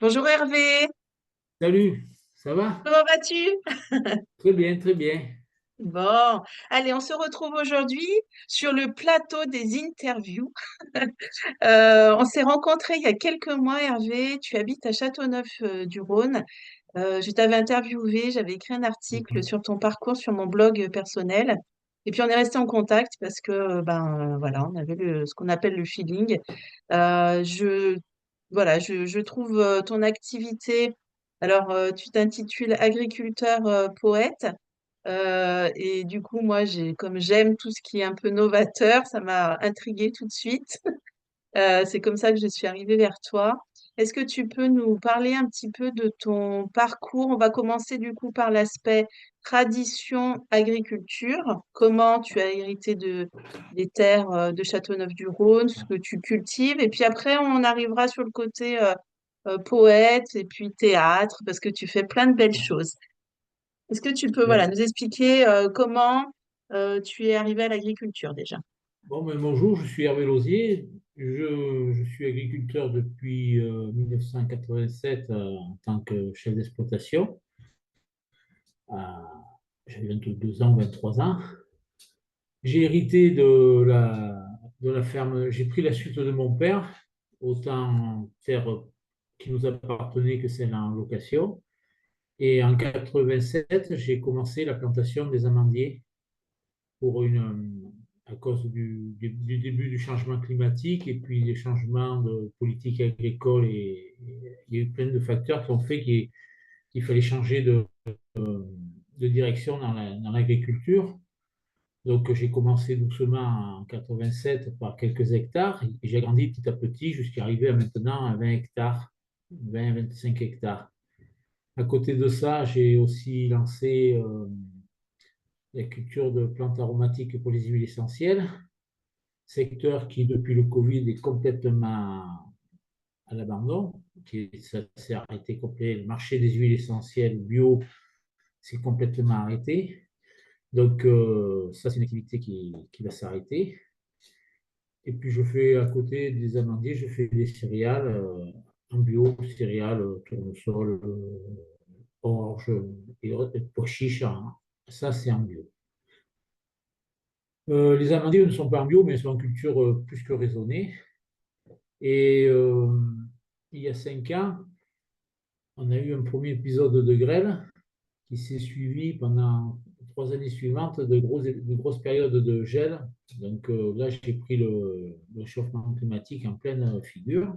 Bonjour Hervé, Salut, ça va? comment vas-tu? Très bien, très bien. Bon, allez, on se retrouve aujourd'hui sur le plateau des interviews. On s'est rencontrés il y a quelques mois, Hervé. Tu habites à Châteauneuf-du-Rhône. Je t'avais interviewé, j'avais écrit un article Mhm. sur ton parcours sur mon blog personnel. Et puis on est resté en contact parce que voilà, on avait ce qu'on appelle le feeling. Je voilà, je trouve ton activité. Alors tu t'intitules agriculteur poète. Et du coup, moi, comme j'aime tout ce qui est un peu novateur, ça m'a intriguée tout de suite. C'est comme ça que je suis arrivée vers toi. Est-ce que tu peux nous parler un petit peu de ton parcours? On va commencer du coup par l'aspect tradition agriculture. Comment tu as hérité des terres de Châteauneuf-du-Rhône, ce que tu cultives. Et puis après, on arrivera sur le côté poète et puis théâtre, parce que tu fais plein de belles choses. Est-ce que tu peux voilà, Ben, nous expliquer comment tu es arrivé à l'agriculture déjà? bonjour, je suis Hervé Lausier. Je suis agriculteur depuis 1987 en tant que chef d'exploitation. Euh, J'avais 22 ans, 23 ans. J'ai hérité de la ferme. J'ai pris la suite de mon père, autant terre qui nous appartenait que celle en location. Et en 87, j'ai commencé la plantation des amandiers à cause du début du changement climatique et puis des changements de politique agricole. Il y a eu plein de facteurs qui ont fait qu'il fallait changer de direction dans l'agriculture. Donc, j'ai commencé doucement en 87 par quelques hectares et j'ai grandi petit à petit jusqu'à arriver à maintenant à 20 hectares, 20-25 hectares. À côté de ça, j'ai aussi lancé la culture de plantes aromatiques pour les huiles essentielles, secteur qui, depuis le Covid, est complètement à l'abandon, ça s'est arrêté complet. Le marché des huiles essentielles bio s'est complètement arrêté. Donc, ça, c'est une activité qui va s'arrêter. Et puis, je fais à côté des amandiers, je fais des céréales en bio, céréales, tournesol, orge et pois chiches. Ça, c'est en bio. Les amandiers ne sont pas en bio, mais sont en culture plus que raisonnée. Et il y a 5 ans, on a eu un premier épisode de grêle qui s'est suivi pendant 3 années suivantes de grosses périodes de gel. Donc là, j'ai pris le réchauffement climatique en pleine figure.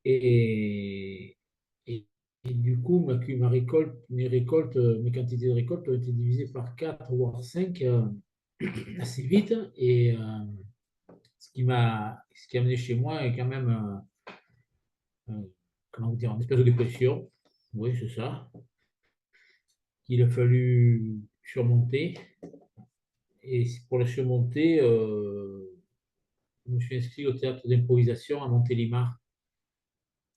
Et, et, et du coup, mes quantités de récolte ont été divisées par 4 voire 5 assez vite. Et ce qui a amené chez moi est quand même comment vous dire, une espèce de dépression. Oui, c'est ça. Qu'il a fallu surmonter. Et pour la surmonter, je me suis inscrit au théâtre d'improvisation à Montélimar.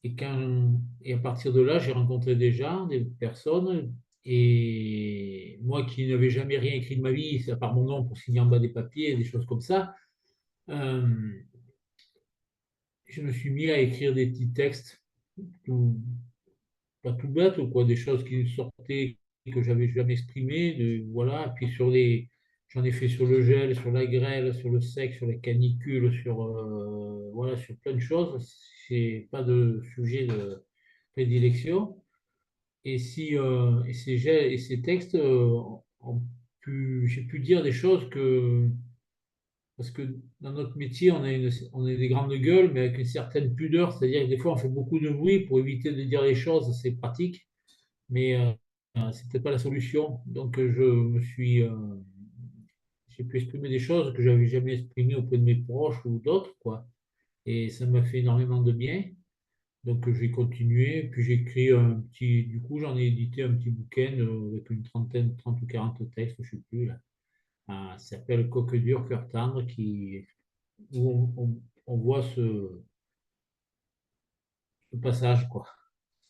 Et à partir de là, j'ai rencontré des gens, des personnes. Et moi qui n'avais jamais rien écrit de ma vie, à part mon nom pour signer en bas des papiers, des choses comme ça, euh, je me suis mis à écrire des petits textes tout, pas tout bête ou quoi, des choses qui sortaient que j'avais jamais exprimées, voilà. Puis j'en ai fait sur le gel, sur la grêle, sur le sec, sur les canicules, voilà, sur plein de choses. C'est pas de sujet de prédilection. Et ces textes j'ai pu dire des choses parce que dans notre métier, on a des grandes gueules, mais avec une certaine pudeur, c'est-à-dire que des fois, on fait beaucoup de bruit pour éviter de dire les choses, c'est pratique mais c'était pas la solution. Donc j'ai pu exprimer des choses que j'avais jamais exprimées auprès de mes proches ou d'autres, quoi. Et ça m'a fait énormément de bien. Donc j'ai continué, puis j'ai écrit du coup j'en ai édité un petit bouquin avec une trentaine, 30 ou 40 textes, je sais plus là. Ça s'appelle Coque dur, cœur tendre, où on voit ce passage, quoi.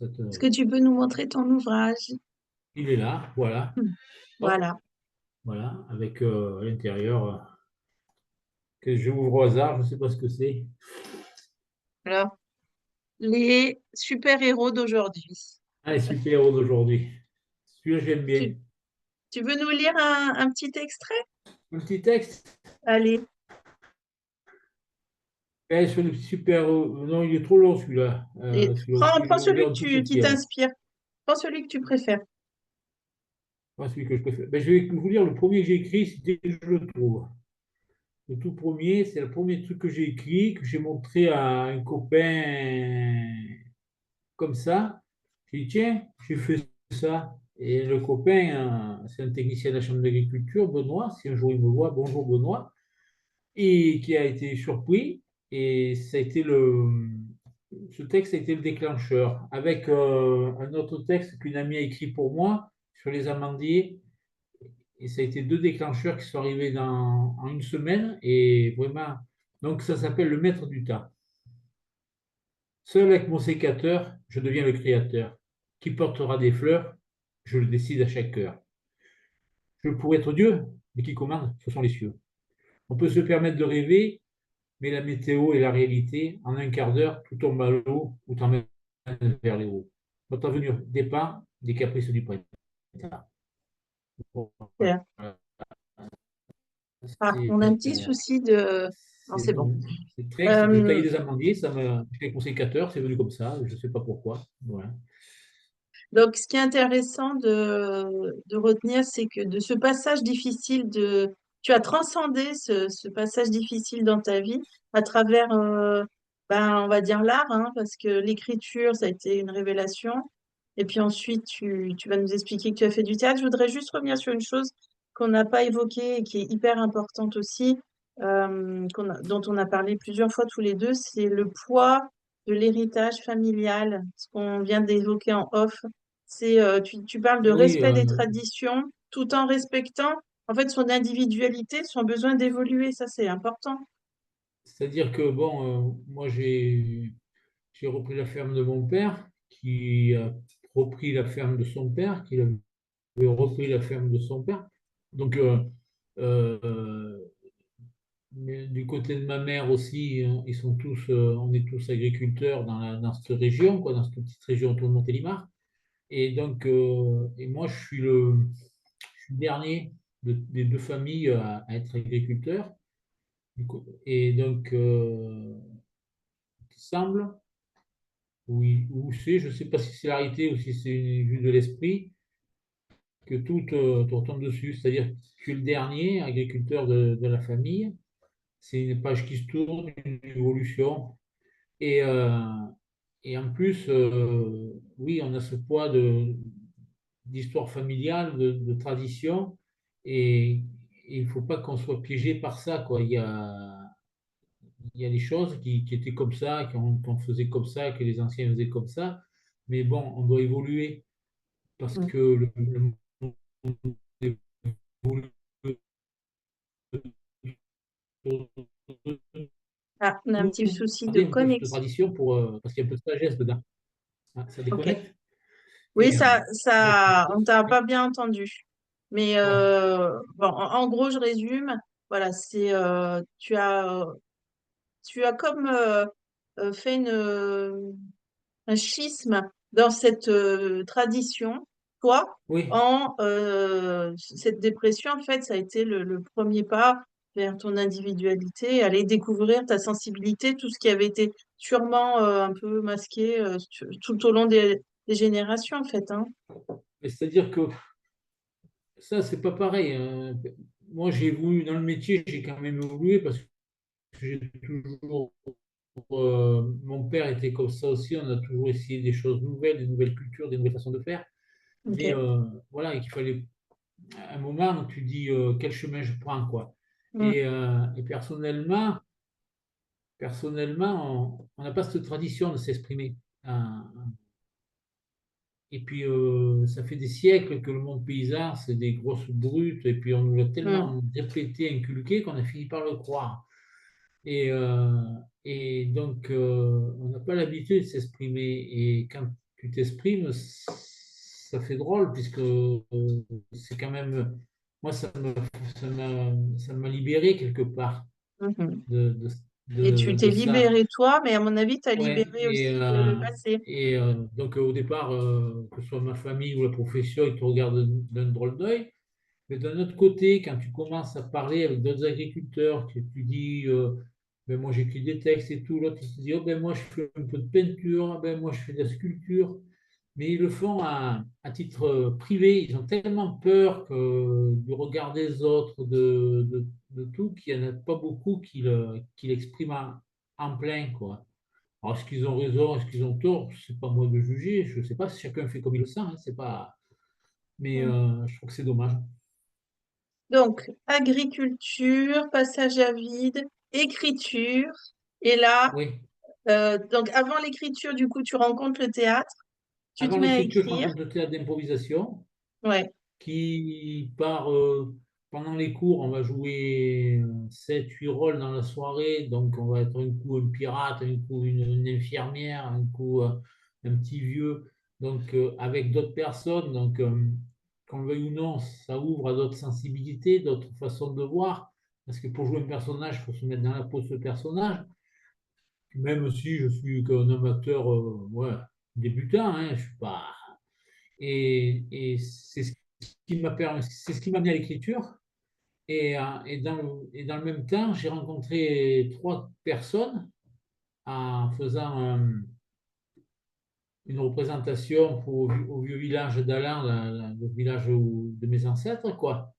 Est-ce que tu peux nous montrer ton ouvrage? Il est là, voilà. Hop, Voilà. voilà, avec à l'intérieur. Que j'ouvre au hasard, je ne sais pas ce que c'est. Alors, Les super-héros d'aujourd'hui. Ah, les super-héros d'aujourd'hui. Celui-là, j'aime bien. Tu, tu veux nous lire un petit extrait? Un petit texte. Allez. Sur le petit super-héros. Non, il est trop long, celui-là. Et Celui-là prends, aussi, je prends vais en celui lire que un tout qui petit, alors. t'inspire. Prends celui que tu préfères. Moi, celui que je préfère. Ben, je vais vous lire le premier que j'ai écrit, c'était Je le trouve. Le tout premier, c'est le premier truc que j'ai écrit, que j'ai montré à un copain comme ça. J'ai dit, tiens, j'ai fait ça. Et le copain, c'est un technicien de la Chambre d'agriculture, Benoît. Si un jour il me voit, bonjour Benoît. Et qui a été surpris. Et ça a été ce texte a été le déclencheur. Avec un autre texte qu'une amie a écrit pour moi sur les amandiers. Et ça a été deux déclencheurs qui sont arrivés en une semaine. Et vraiment, donc ça s'appelle Le Maître du temps. Seul avec mon sécateur, je deviens le créateur. Qui portera des fleurs, je le décide à chaque heure. Je pourrais être Dieu, mais qui commande, ce sont les cieux. On peut se permettre de rêver, mais la météo et la réalité, en un quart d'heure, tout tombe à l'eau ou t'emmène vers les hauts. Notre avenir dépend des caprices du printemps. Voilà. Super. Ah, C'est on a un petit souci de... Non, c'est c'est bon. le texte de Euh, tailler des amandiers, ça me, avec mon sécateur, c'est venu comme ça, je ne sais pas pourquoi. Voilà. donc, ce qui est intéressant de retenir, c'est que de ce passage difficile tu as transcendé ce passage difficile dans ta vie à travers, ben, on va dire l'art, hein, parce que l'écriture, ça a été une révélation. Et puis ensuite, tu vas nous expliquer que tu as fait du théâtre. Je voudrais juste revenir sur une chose qu'on n'a pas évoquée et qui est hyper importante aussi, dont on a parlé plusieurs fois tous les deux, c'est le poids de l'héritage familial, ce qu'on vient d'évoquer en off. Tu parles de Oui, respect des traditions tout en respectant en fait son individualité, son besoin d'évoluer. Ça, c'est important. c'est-à-dire que bon, moi j'ai repris la ferme de mon père, qui a repris la ferme de son père, qui avait repris la ferme de son père. Donc euh, mais du côté de ma mère aussi, hein, ils sont tous, on est tous agriculteurs dans cette région, quoi, dans cette petite région autour de Montélimar. Et donc, et moi, je suis le dernier des deux familles à être agriculteur. Et donc, il semble, oui, ou c'est, je ne sais pas si c'est l'arité ou si c'est une vue de l'esprit, que tout te retombe dessus. C'est-à-dire que tu es le dernier agriculteur de la famille. C'est une page qui se tourne, une évolution. Et, euh, et en plus, oui, on a ce poids d'histoire familiale, de tradition. Et il ne faut pas qu'on soit piégé par ça, quoi. Il y a des choses qui étaient comme ça, qu'on faisait comme ça, que les anciens faisaient comme ça. Mais bon, on doit évoluer parce Mm. que le monde évolue autour de Ah, on a un nous. petit souci de Garder un peu cette connexion. tradition parce qu'il y a un peu de sagesse dedans. Ah, ça Ok. déconnecte. Oui, Et, mais on t'a pas bien entendu. Mais ouais, bon, en gros, je résume. Voilà, tu as comme fait un schisme dans cette tradition. Toi, oui, cette dépression, en fait, ça a été le premier pas vers ton individualité, aller découvrir ta sensibilité, tout ce qui avait été sûrement un peu masqué tout au long des générations, en fait, hein. mais c'est-à-dire que ça, c'est pas pareil, hein. Moi, j'ai voulu, dans le métier, j'ai quand même évolué parce que j'ai toujours. Mon père était comme ça aussi, on a toujours essayé des choses nouvelles, des nouvelles cultures, des nouvelles façons de faire. Ok. Mais voilà, et qu'il fallait à un moment où tu dis quel chemin je prends, quoi. Mm, Et personnellement, on n'a pas cette tradition de s'exprimer. Et puis, ça fait des siècles que le monde paysan, c'est des grosses brutes, et puis on nous l'a mm, tellement répété, inculqué, qu'on a fini par le croire. Et, euh, et donc, on n'a pas l'habitude de s'exprimer. Et quand tu t'exprimes, ça fait drôle, puisque c'est quand même. Moi, ça m'a libéré quelque part mhm. de ça. Et tu t'es de ça. libéré toi, mais à mon avis, tu as Ouais, libéré aussi le passé. donc au départ, que ce soit ma famille ou la profession, ils te regardent d'un drôle d'œil. Mais d'un autre côté, quand tu commences à parler avec d'autres agriculteurs, que tu dis, ben moi j'écris des textes et tout, l'autre il se dit, oh ben moi je fais un peu de peinture, ah ben moi je fais de la sculpture. Mais ils le font à titre privé. Ils ont tellement peur du regard des autres, de tout, qu'il n'y en a pas beaucoup qui l'expriment en plein, quoi. Alors, est-ce qu'ils ont raison, est-ce qu'ils ont tort? C'est pas moi de juger. Je ne sais pas si chacun fait comme il le sent, hein, c'est pas. Mais Mm. je trouve que c'est dommage. Donc, agriculture, passage à vide, écriture. Et là, Oui. donc avant l'écriture, du coup, tu rencontres le théâtre, tu te Avant mets à l'écriture, je écrire. rencontre le théâtre d'improvisation Ouais, qui part pendant les cours. On va jouer 7-8 rôles dans la soirée. Donc, on va être un coup un pirate, un coup une infirmière, un coup un petit vieux. Donc, avec d'autres personnes. Donc, qu'on le veuille ou non, ça ouvre à d'autres sensibilités, d'autres façons de voir. Parce que pour jouer un personnage, il faut se mettre dans la peau de ce personnage. Même si je suis qu'un amateur ouais, débutant, hein, je suis pas. Et c'est ce qui m'a permis, c'est ce qui m'a mis à l'écriture. Et dans le même temps, j'ai rencontré trois personnes en faisant une représentation au vieux village d'Alan, le village de mes ancêtres, quoi.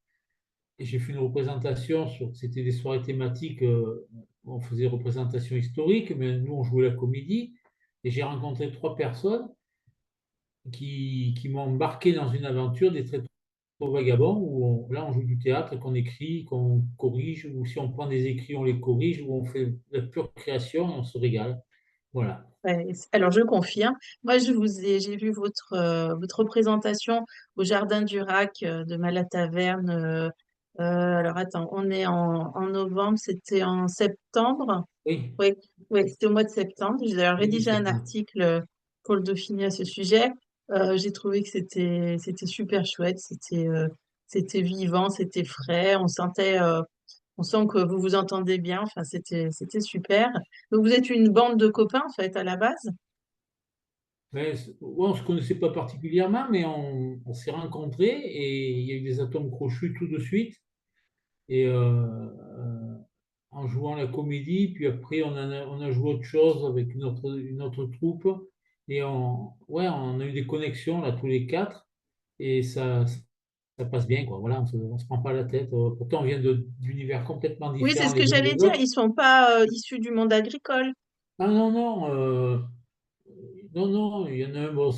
Et j'ai fait une représentation c'était des soirées thématiques, on faisait représentation historique, mais nous on jouait la comédie. Et j'ai rencontré trois personnes qui m'ont embarqué dans une aventure des très au vagabond, où là on joue du théâtre, qu'on écrit, qu'on corrige, ou si on prend des écrits, on les corrige, ou on fait la pure création et on se régale. Voilà. ouais. Alors je confirme. Moi, j'ai vu votre représentation au Jardin du Rac de Malataverne. Alors attends, on est en novembre, c'était en septembre. Oui, Oui, oui, c'était au mois de septembre. J'ai d'ailleurs début rédigé un septembre. article pour le Dauphiné à ce sujet. J'ai trouvé que c'était super chouette, c'était vivant, c'était frais. On sent que vous vous entendez bien. Enfin, c'était super. Donc vous êtes une bande de copains en fait à la base. Ouais, on ne se connaissait pas particulièrement, mais on s'est rencontrés et il y a eu des atomes crochus tout de suite. Et en jouant la comédie, puis après on a joué autre chose avec une autre troupe. Et ouais, on a eu des connexions là tous les quatre. Et ça passe bien, quoi. Voilà, on se prend pas la tête. Pourtant, on vient d'univers complètement Oui, c'est différents ce que les uns j'allais des dire. autres. Ils sont pas issus du monde agricole. Ah non, non, non, non, il y en a un, bon,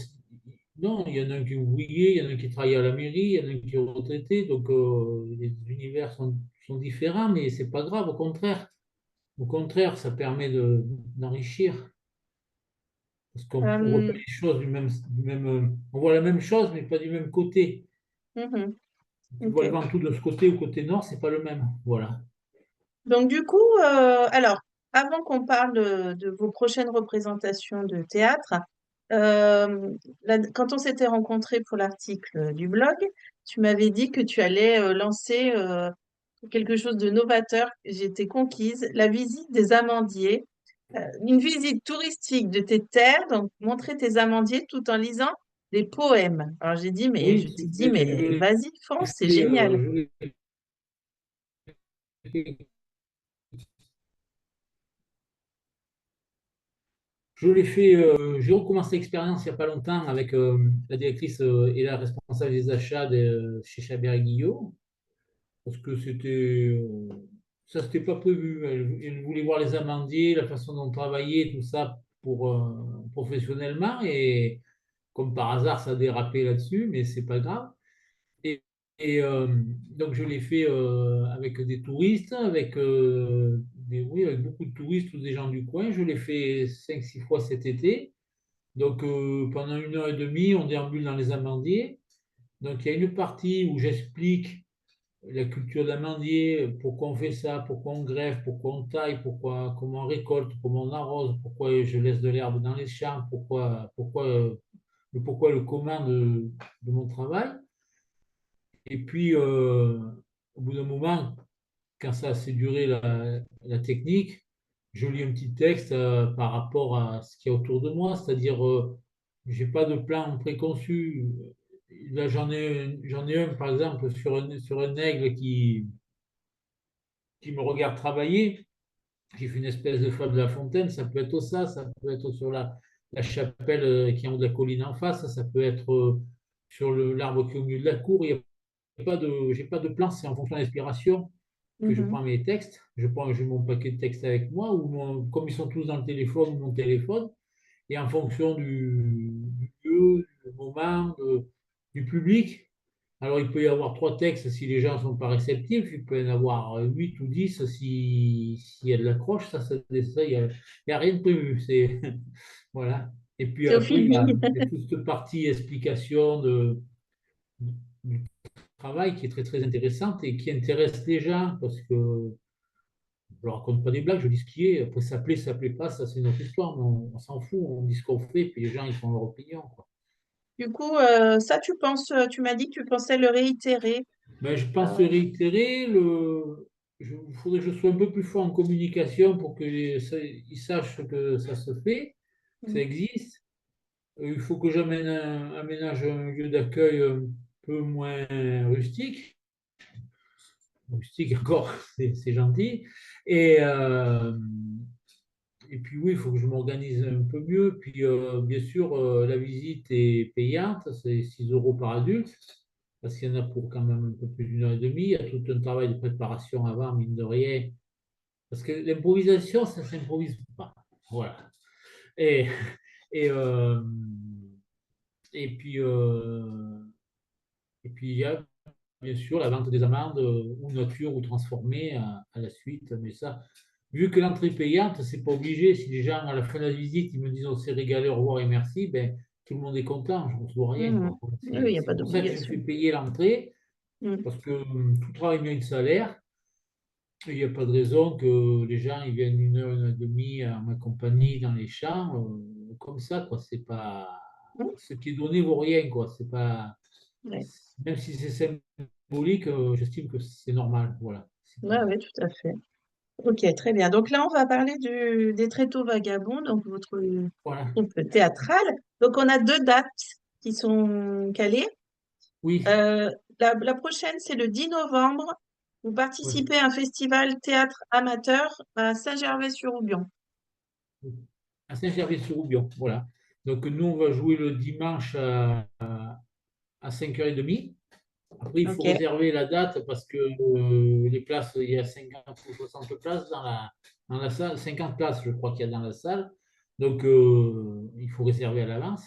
non, il y en a un qui est ouvrier, il y en a un qui travaille à la mairie, il y en a un qui est retraité, donc les univers sont différents, mais c'est pas grave, au contraire. Au contraire, ça permet d'enrichir, parce qu'on voit pas Euh, les choses on voit la même chose, mais pas du même côté. mhm, Si tu vois le ok. Ventoux de ce côté ou côté nord, c'est pas le même. Voilà. Donc du coup, alors, avant qu'on parle de vos prochaines représentations de théâtre, euh, quand on s'était rencontrés pour l'article du blog, tu m'avais dit que tu allais lancer quelque chose de novateur. J'étais conquise, la visite des amandiers, une visite touristique de tes terres, donc montrer tes amandiers tout en lisant des poèmes. Alors j'ai dit, mais je Oui, t'ai dit, mais mais vas-y, fonce, c'est fait, génial. fait, j'ai recommencé l'expérience il n'y a pas longtemps avec la directrice et la responsable des achats chez Chabert et Guillot, parce que ça s'était pas prévu. Elle voulait voir les amandiers, la façon dont on travaillait, tout ça pour professionnellement, et comme par hasard, ça a dérapé là-dessus, mais c'est pas grave. Et, et donc, je l'ai fait avec des touristes, oui, avec beaucoup de touristes ou des gens du coin. Je l'ai fait 5-6 fois cet été. Donc, pendant 1 heure et demie, on déambule dans les amandiers. Donc, il y a une partie où j'explique la culture d'amandier, pourquoi on fait ça, pourquoi on greffe, pourquoi on taille, comment on récolte, comment on arrose, pourquoi je laisse de l'herbe dans les champs, pourquoi le comment de mon travail. Et puis, au bout d'un moment, quand ça a assez duré la technique, je lis un petit texte par rapport à ce qu'il y a autour de moi, c'est-à-dire, j'ai pas de plan préconçu. Là, j'en ai un, par exemple, sur un aigle qui me regarde travailler. J'ai fait une espèce de fable de La Fontaine, ça peut être ça peut être sur la chapelle qui est en haut de la colline en face, ça peut être sur l'arbre qui est au milieu de la cour. Il y a pas de, j'ai pas de plan, c'est en fonction de l'inspiration que je Mhm. prends mes textes. J'ai mon paquet de textes avec moi, comme ils sont tous dans le téléphone, ou mon téléphone, et en fonction du lieu, du moment, du public. Alors, il peut y avoir trois textes si les gens ne sont pas réceptifs, il peut y en avoir 8 ou 10 s'il y a de l'accroche, il y a rien de prévu. Voilà. Et puis C'est au après, feeling. il y a toute cette partie explication du travail qui est très très intéressante et qui intéresse les gens parce que je ne raconte pas des blagues, je dis ce qui est. Après, ça plaît pas, ça c'est notre histoire, mais on s'en fout, on dit ce qu'on fait, puis les gens ils font leur opinion, quoi. Du coup, ça, tu penses, tu m'as dit que tu pensais le réitérer. Mais je pense Euh, réitérer il faudrait que je sois un peu plus fort en communication pour ils sachent que ça se fait, que ça mm, existe. Il faut que aménage un lieu d'accueil un peu moins rustique. Rustique encore, c'est gentil. Et, euh, et puis oui, il faut que je m'organise un peu mieux. Puis bien sûr, la visite est payante, c'est 6 euros par adulte, parce qu'il y en a pour quand même un peu plus d'une heure et demie. Il y a tout un travail de préparation avant, mine de rien. Parce que l'improvisation, ça ne s'improvise pas. Voilà. Et, et, euh, et puis, il y a bien sûr la vente des amendes ou nature ou transformées à la suite. Mais ça, vu que l'entrée est payante, c'est pas obligé. Si les gens, à la fin de la visite, ils me disent on s'est régalé, au revoir et merci, ben, tout le monde est content, je ne reçois rien, mm. quoi. Oui, il n'y a C'est pas pour ça que je d'obligation. fais payer l'entrée, Mm. parce que tout travail mérite salaire. Il n'y a pas de raison que les gens ils viennent une heure et demie à ma compagnie dans les champs, comme ça, quoi. C'est pas... Mm. Ce qui est donné vaut rien, quoi. C'est pas... Ouais. Même si c'est symbolique, j'estime que c'est normal. Voilà. C'est Ouais, pas... ouais, tout à fait. Ok, très bien. Donc là, on va parler des Tréteaux Vagabonds, donc votre Voilà. troupe théâtrale. Donc on a deux dates qui sont calées. Oui. Euh, la prochaine, c'est le 10 novembre. Vous Ouais. participez à un festival théâtre amateur à Saint-Gervais-sur-Roubion. À Saint-Gervais-sur-Roubion. Voilà. Donc nous, on va jouer le dimanche à 5h30. Après, il faut Ok. réserver la date parce que les places, il y a 50 ou 60 places dans la salle, 50 places, je crois qu'il y a dans la salle. Donc, il faut réserver à l'avance.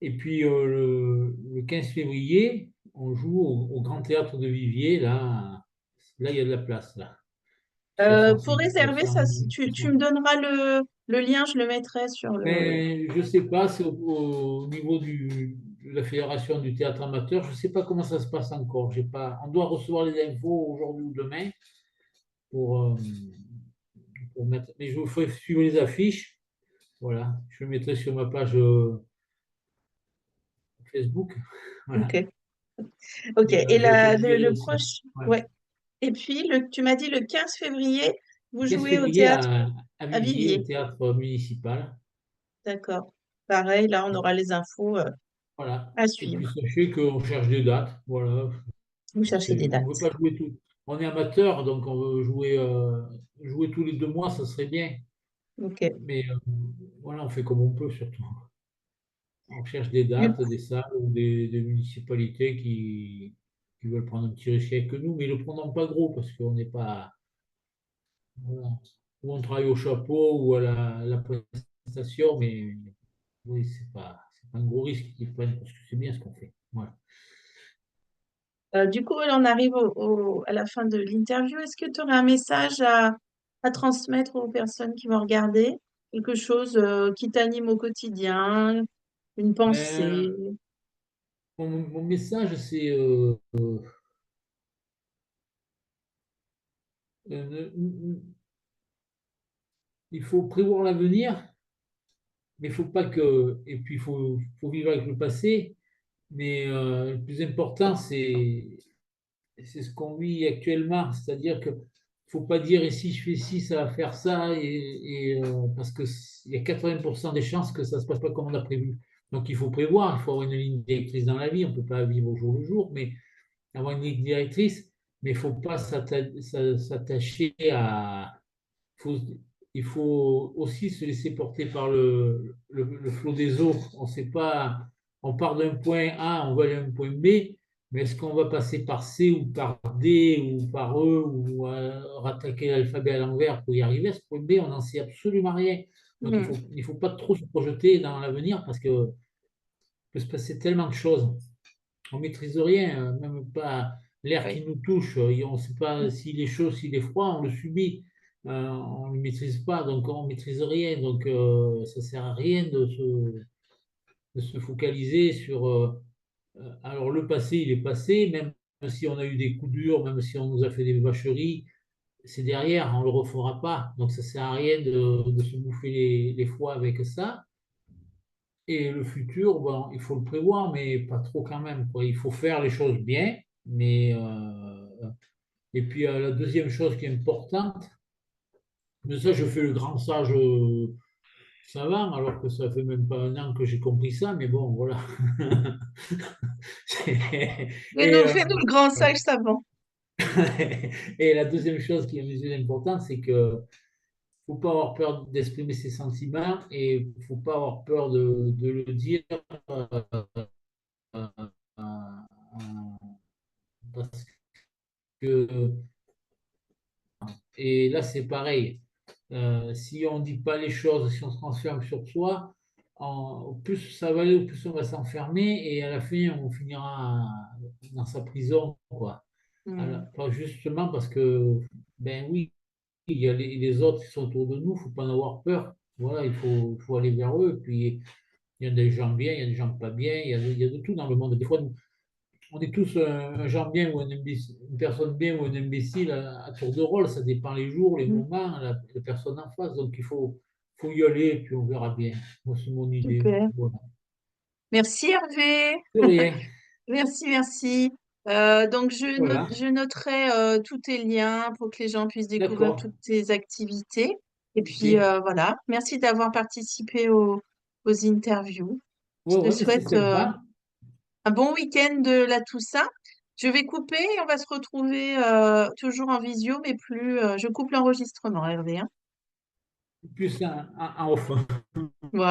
Et puis, le 15 février, on joue au Grand Théâtre de Viviers. Là, il y a de la place. Là. Pour 65 réserver, 900, tu me donneras le lien, je le mettrai sur le. Mais je ne sais pas, c'est au niveau de la Fédération du théâtre amateur, je ne sais pas comment ça se passe encore. J'ai pas, on doit recevoir les infos aujourd'hui ou demain pour, euh, pour mettre. Mais je vous ferai suivre les affiches. Voilà, je le mettrai sur ma page Facebook. Voilà. Ok. Ok. Et Je te le dirai le aussi. proche. Ouais. Ouais. Et puis, tu m'as dit le 15 février, vous Le 15 jouez au février théâtre à à Viviers, au Viviers. théâtre municipal. D'accord. Pareil, là, on aura les infos Voilà. à Et puis suivre. sachez qu'on cherche des dates. Voilà. Vous cherchez des On ne veut dates. pas jouer tout. On est amateur, donc on veut jouer tous les 2 mois, ça serait bien. Ok. Mais voilà, on fait comme on peut surtout. On cherche des Du dates, coup, des salles ou des municipalités qui veulent prendre un petit risque avec nous, mais ne le prenons pas gros parce qu'on n'est pas. Voilà. Ou on travaille au chapeau ou à la prestation, mais oui, c'est pas un gros risque qu'ils prennent parce que c'est bien ce qu'on fait. Voilà. du coup, on arrive à la fin de l'interview. Est-ce que tu aurais un message à transmettre aux personnes qui vont regarder? Quelque chose qui t'anime au quotidien, une pensée? Mais mon message, c'est il faut prévoir l'avenir, mais il faut pas que. Et puis, faut vivre avec le passé. Mais le plus important, c'est ce qu'on vit actuellement. C'est-à-dire que faut pas dire et si je fais ci, ça va faire ça, parce que il y a 80% des chances que ça se passe pas comme on a prévu. Donc il faut prévoir, il faut avoir une ligne directrice dans la vie. On peut pas vivre au jour le jour, mais avoir une ligne directrice, mais il faut pas s'attacher à. faut- il faut aussi se laisser porter par le flot des eaux. On sait pas, on part d'un point A, on va aller à un point B, mais est-ce qu'on va passer par C ou par D ou par E ou rattaquer l'alphabet à l'envers pour y arriver à ce point B? On n'en sait absolument rien. Donc Mm. il faut pas trop se projeter dans l'avenir parce que peut se passer tellement de choses. On ne maîtrise rien, même pas l'air Oui. qui nous touche. On ne sait pas s'il est chaud, s'il est froid, on le subit. On ne le maîtrise pas, donc on ne maîtrise rien. Donc ça ne sert à rien de se focaliser sur. Alors le passé, il est passé, même si on a eu des coups durs, même si on nous a fait des vacheries, c'est derrière, on ne le refera pas. Donc ça ne sert à rien de se bouffer les foies avec ça. Et le futur, bon, il faut le prévoir, mais pas trop quand même, quoi. Il faut faire les choses bien, mais et puis la deuxième chose qui est importante, mais ça je fais le grand sage savant, alors que ça fait même pas un an que j'ai compris ça, mais bon, voilà. Et, Fais-nous le grand sage savant. et la deuxième chose qui est à mes yeux importante, c'est que faut pas avoir peur d'exprimer ses sentiments et faut pas avoir peur de le dire parce que et là, c'est pareil. Si on ne dit pas les choses, si on se transferme sur soi, au plus ça va aller, au plus on va s'enfermer et à la fin, on finira dans sa prison, quoi. Alors, Mm. pas justement parce que, ben oui, il y a les autres qui sont autour de nous, il ne faut pas en avoir peur. Voilà, il faut aller vers eux. Et puis, il y a des gens bien, il y a des gens pas bien, il y a de tout dans le monde. Des fois, on est tous un genre bien ou un imbécile, une personne bien ou un imbécile à tour de rôle. Ça dépend les jours, les Mm. moments, la personne en face. Donc il faut y aller et puis on verra bien. Moi, c'est mon idée. Super. Voilà. Merci Hervé. De rien. Merci, merci. Donc, Voilà. je noterai tous tes liens pour que les gens puissent découvrir D'accord. toutes tes activités. Et Ok. puis, voilà. Merci d'avoir participé aux interviews. Je Ouais, te ouais, mais c'est souhaite sympa. un bon week-end de la Toussaint. Je vais couper et on va se retrouver toujours en visio, mais plus. Je coupe l'enregistrement, Hervé, hein. Plus un off. Voilà.